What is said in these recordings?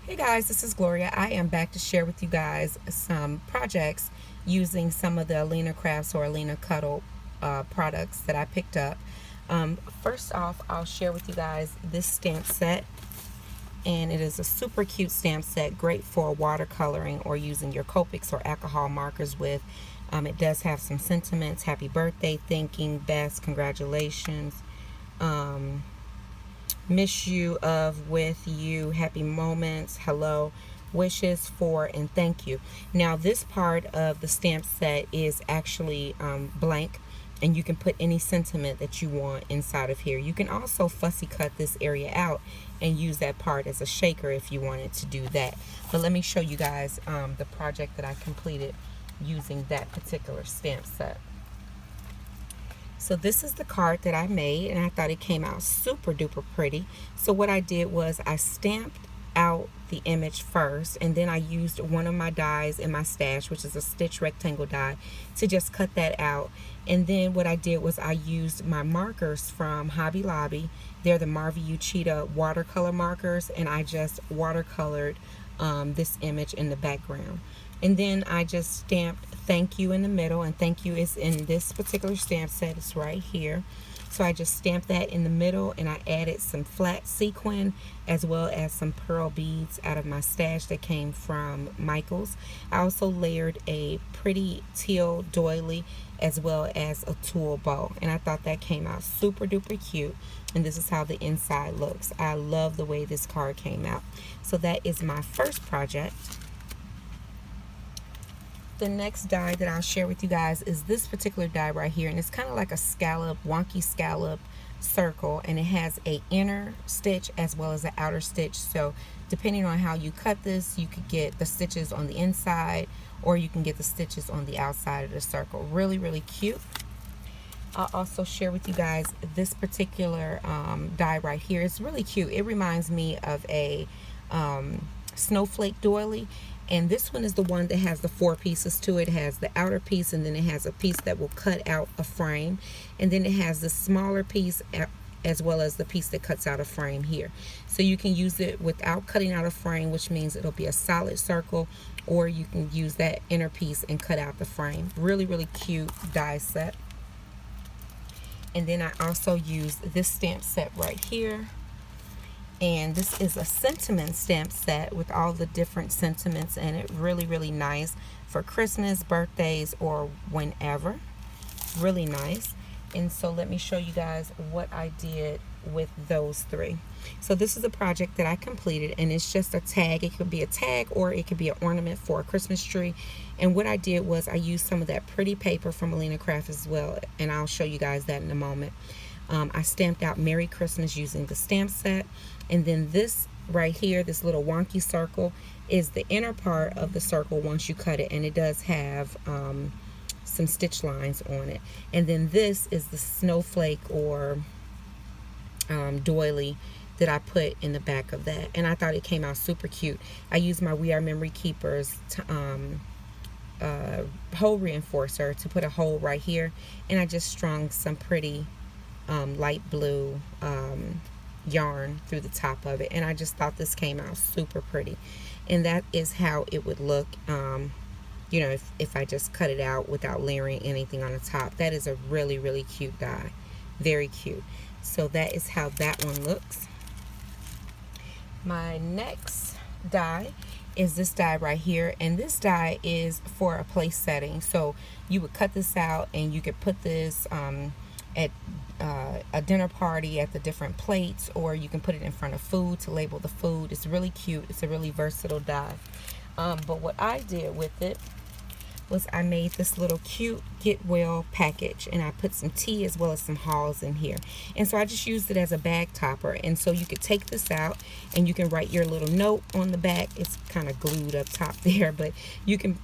Hey guys, this is Gloria. I am back to share with you guys some projects using some of the Alina Crafts or Alina Cuddle products that I picked up. First off, I'll share with you guys this stamp set, and it is a super cute stamp set, great for watercoloring or using your Copics or alcohol markers with. It does have some sentiments: happy birthday, thinking, best, congratulations, um, miss you, of, with you, happy moments, hello, wishes for, and thank you. Now this part of the stamp set is actually blank, and you can put any sentiment that you want inside of here. You can also fussy cut this area out and use that part as a shaker if you wanted to do that. But let me show you guys the project that I completed using that particular stamp set. So this is the card that I made, and I thought it came out super duper pretty. So what I did was I stamped out the image first, and then I used one of my dies in my stash, which is a stitch rectangle die, to just cut that out. And then what I did was I used my markers from Hobby Lobby. They're the Marvy U Cheetah watercolor markers, and I just watercolored this image in the background. And then I just stamped thank you in the middle, and thank you is in this particular stamp set. It's right here. So I just stamped that in the middle, and I added some flat sequin as well as some pearl beads out of my stash that came from Michaels. I also layered a pretty teal doily as well as a tulle bow, and I thought that came out super duper cute. And this is how the inside looks. I love the way this card came out. So that is my first project. The next die that I'll share with you guys is this particular die right here, and it's kind of like a scallop, wonky scallop circle, and it has a inner stitch as well as an outer stitch. So depending on how you cut this, you could get the stitches on the inside or you can get the stitches on the outside of the circle. Really cute. I'll also share with you guys this particular die right here. It's really cute. It reminds me of a snowflake doily, and this one is the one that has the 4 pieces to it. It has the outer piece, and then it has a piece that will cut out a frame, and then it has the smaller piece as well as the piece that cuts out a frame here. So you can use it without cutting out a frame, which means it'll be a solid circle, or you can use that inner piece and cut out the frame. Really cute die set. And then I also used this stamp set right here, and this is a sentiment stamp set with all the different sentiments in it. Really nice for Christmas, birthdays, or whenever. Really nice. And so let me show you guys what I did with those 3. So this is a project that I completed, and it's just a tag. It could be a tag or it could be an ornament for a Christmas tree. And what I did was I used some of that pretty paper from Alina Crafts as well, and I'll show you guys that in a moment. I stamped out Merry Christmas using the stamp set, and then this right here, this little wonky circle, is the inner part of the circle once you cut it, and it does have some stitch lines on it. And then this is the snowflake or doily that I put in the back of that, and I thought it came out super cute. I used my We Are Memory Keepers hole reinforcer to put a hole right here, and I just strung some pretty light blue yarn through the top of it, and I just thought this came out super pretty. And that is how it would look you know, if I just cut it out without layering anything on the top. That is a really cute die. Very cute. So that is how that one looks. My next die is this die right here, and this die is for a place setting. So you would cut this out and you could put this at a dinner party at the different plates, or you can put it in front of food to label the food. It's really cute. It's a really versatile die. But what I did with it was I made this little cute get well package, and I put some tea as well as some halls in here. And so I just used it as a bag topper, and so you could take this out and you can write your little note on the back. It's kind of glued up top there, but you can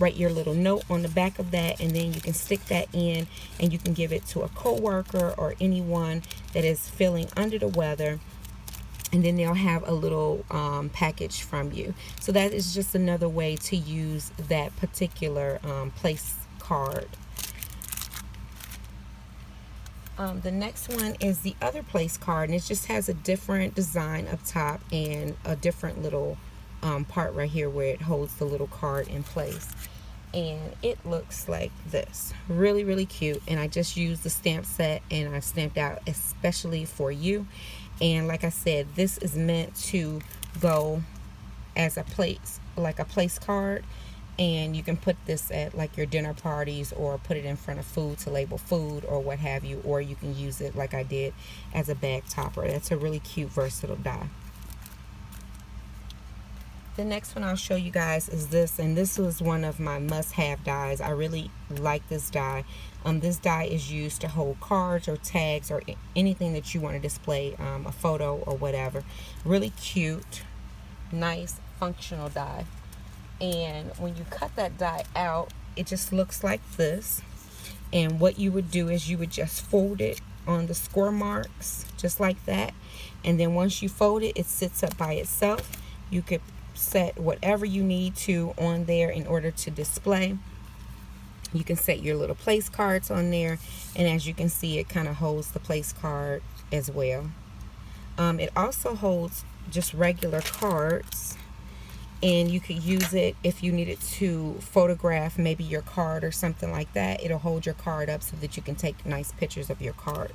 write your little note on the back of that, and then you can stick that in and you can give it to a coworker or anyone that is feeling under the weather, and then they'll have a little package from you. So that is just another way to use that particular place card. The next one is the other place card, and it just has a different design up top and a different little part right here where it holds the little card in place. And it looks like this. Really, really cute. And I just used the stamp set, and I stamped out especially for you. And like I said, this is meant to go as a place, like a place card. And you can put this at like your dinner parties, or put it in front of food to label food or what have you. Or you can use it like I did as a bag topper. That's a really cute, versatile die. The next one I'll show you guys is this, and this was one of my must-have dies. I really like this die. This die is used to hold cards or tags or anything that you want to display, a photo or whatever. Really cute, nice, functional die. And when you cut that die out, it just looks like this. And what you would do is you would just fold it on the score marks, just like that. And then once you fold it, it sits up by itself. You could set whatever you need to on there in order to display. You can set your little place cards on there, and as you can see, it kind of holds the place card as well. It also holds just regular cards, and you could use it if you needed to photograph maybe your card or something like that. It'll hold your card up so that you can take nice pictures of your card.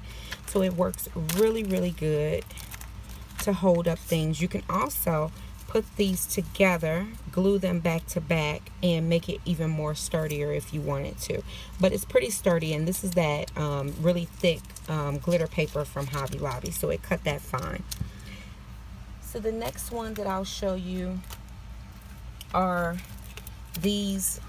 So it works really, really good to hold up things. You can also put these together, glue them back to back, and make it even more sturdier if you wanted to. But it's pretty sturdy, and this is that really thick glitter paper from Hobby Lobby, so it cut that fine. So the next one that I'll show you are these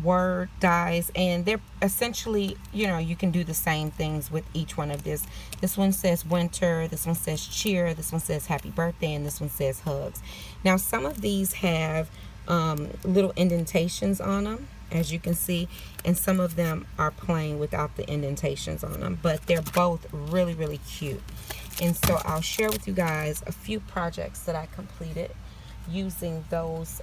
word dies, and they're essentially, you know, you can do the same things with each one of this. This one says winter, this one says cheer, this one says happy birthday, and this one says hugs. Now some of these have little indentations on them, as you can see, and some of them are plain without the indentations on them, but they're both really, really cute. And so I'll share with you guys a few projects that I completed using those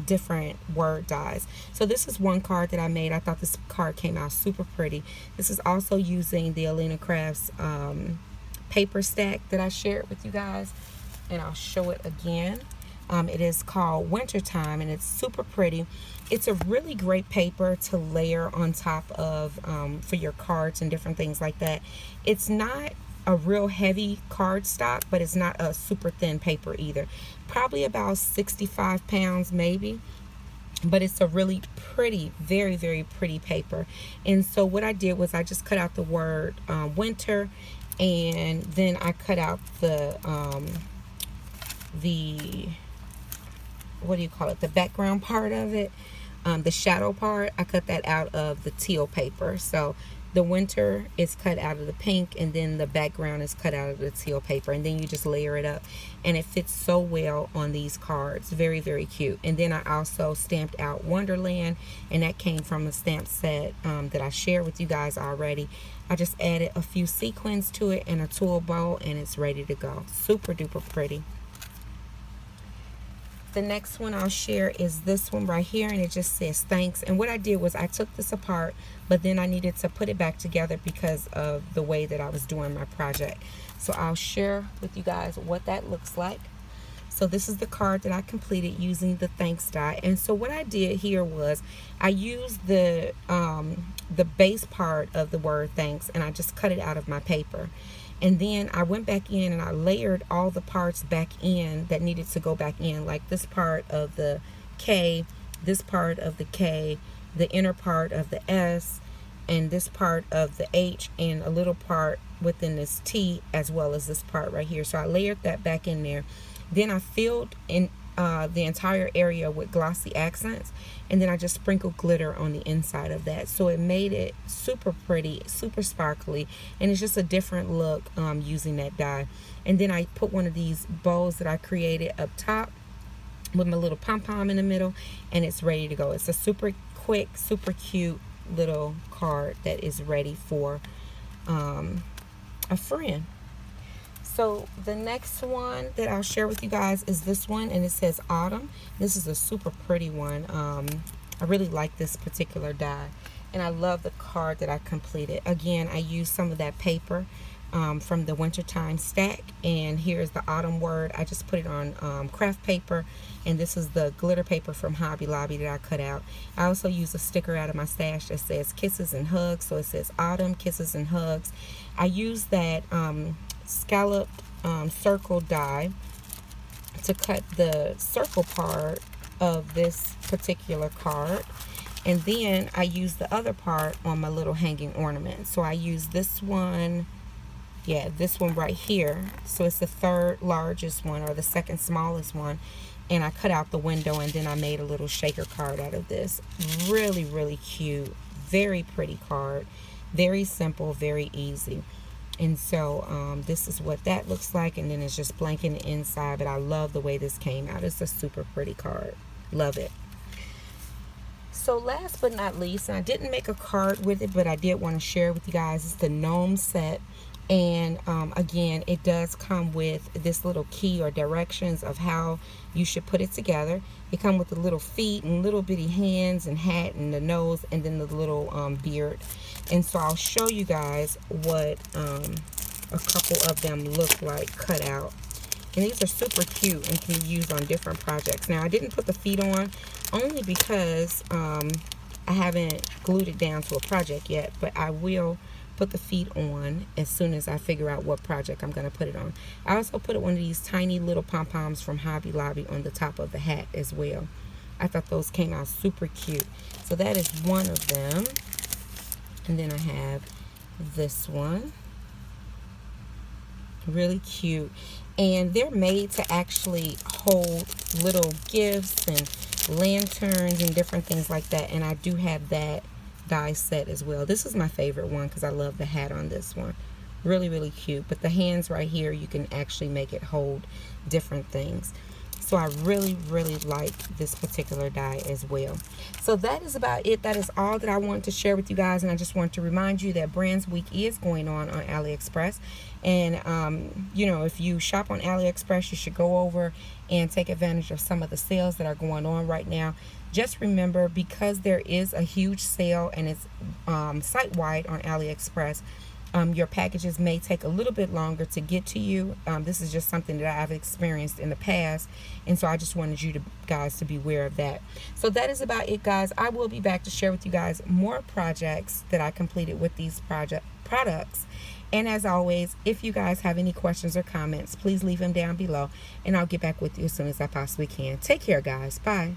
different word dies. So this is one card that I made. I thought this card came out super pretty. This is also using the Alina Crafts paper stack that I shared with you guys, and I'll show it again. It is called Wintertime, and it's super pretty. It's a really great paper to layer on top of for your cards and different things like that. It's not a real heavy cardstock, but it's not a super thin paper either. Probably about 65 pounds maybe, but it's a really pretty, very, very pretty paper. And so what I did was I just cut out the word winter, and then I cut out the what do you call it, the background part of it, the shadow part. I cut that out of the teal paper. So the winter is cut out of the pink, and then the background is cut out of the teal paper, and then you just layer it up, and it fits so well on these cards. Very, very cute. And then I also stamped out Wonderland, and that came from a stamp set that I shared with you guys already. I just added a few sequins to it and a tulle bow, and it's ready to go. Super duper pretty. The next one I'll share is this one right here, and it just says thanks. And what I did was I took this apart, but then I needed to put it back together because of the way that I was doing my project. So I'll share with you guys what that looks like. So this is the card that I completed using the thanks die. And so what I did here was I used the base part of the word thanks, and I just cut it out of my paper. And then I went back in and I layered all the parts back in that needed to go back in, like this part of the K, this part of the K, the inner part of the S, and this part of the H, and a little part within this T, as well as this part right here. So I layered that back in there. Then I filled in the entire area with glossy accents, and then I just sprinkled glitter on the inside of that, so it made it super pretty, super sparkly, and it's just a different look using that die. And then I put one of these bows that I created up top with my little pom-pom in the middle, and it's ready to go. It's a super quick, super cute little card that is ready for a friend. So the next one that I'll share with you guys is this one, and it says Autumn. This is a super pretty one. I really like this particular die, and I love the card that I completed. Again, I used some of that paper from the wintertime stack. And here's the autumn word. I just put it on craft paper, and this is the glitter paper from Hobby Lobby that I cut out. I also use a sticker out of my stash that says kisses and hugs, so it says autumn kisses and hugs. I use that scalloped circle die to cut the circle part of this particular card, and then I use the other part on my little hanging ornament. So I use this one, yeah, this one right here. So it's the third largest one, or the second smallest one, and I cut out the window, and then I made a little shaker card out of this. Really, really cute, very pretty card, very simple, very easy. And so this is what that looks like, and then it's just blank in the inside, but I love the way this came out. It's a super pretty card. Love it. So last but not least, and I didn't make a card with it, but I did want to share with you guys, is the gnome set. And again, it does come with this little key or directions of how you should put it together. It comes with the little feet and little bitty hands and hat and the nose, and then the little beard. And so I'll show you guys what a couple of them look like cut out. And these are super cute and can be used on different projects. Now, I didn't put the feet on only because I haven't glued it down to a project yet, but I will put the feet on as soon as I figure out what project I'm going to put it on. I also put one of these tiny little pom-poms from Hobby Lobby on the top of the hat as well. I thought those came out super cute. So that is one of them. And then I have this one. Really cute. And they're made to actually hold little gifts and lanterns and different things like that. And I do have that die set as well. This is my favorite one because I love the hat on this one. Really, really cute. But the hands right here, you can actually make it hold different things. So I really, really like this particular die as well. So that is about it. That is all that I wanted to share with you guys. And I just want to remind you that Brands Week is going on AliExpress. And, you know, if you shop on AliExpress, you should go over and take advantage of some of the sales that are going on right now. Just remember, because there is a huge sale and it's site-wide on AliExpress, your packages may take a little bit longer to get to you. This is just something that I've experienced in the past, and so I just wanted you guys to be aware of that. So that is about it, guys. I will be back to share with you guys more projects that I completed with these products. And as always, if you guys have any questions or comments, please leave them down below, and I'll get back with you as soon as I possibly can. Take care, guys. Bye.